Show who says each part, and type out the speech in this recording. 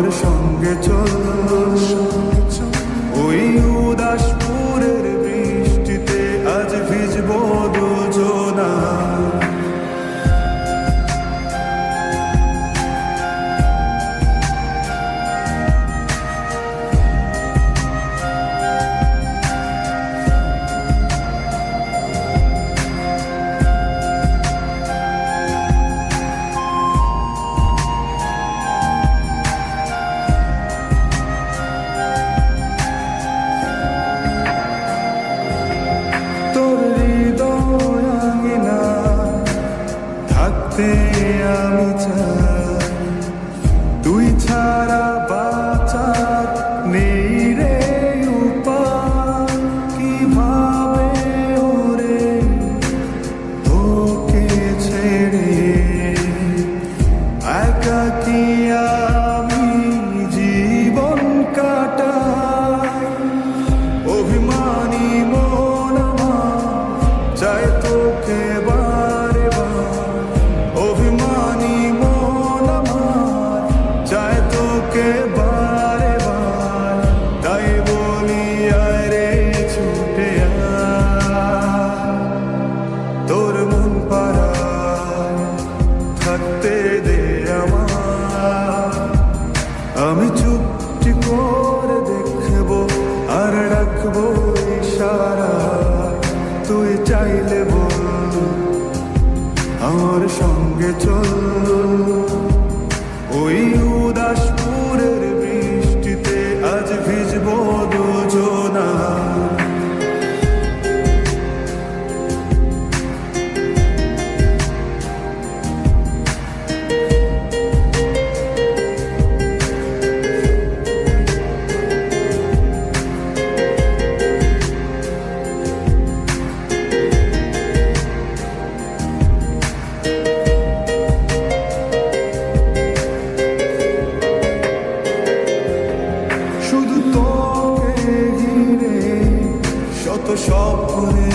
Speaker 1: আমার সঙ্গে চল ওই উদাসপুরের বৃষ্টিতে আজ ভিজবো দুজনা। আমি চাই তুই ছাড়া বাঁচার নেই রে উপায়। কিভাবে ওরে তোকে ছেড়ে একাকী আমি জীবন কাটাই। অভিমানী মন আমার চায় তোকে বারে বার, অভিমানী মন আমার চায় তোকে বারে বার। তাই বলি আরে ছুটে আয়, তোর মন পাড়ায় থাকতে দে আমার। আমি চুপটি করে দেখবো আর রাখবো ইশারা, তুই চাইলে বল আমার সঙ্গে চল ওই উদাসপুরের বৃষ্টিতে আজ ভিজবো দুজনা। শত স্বপ্নে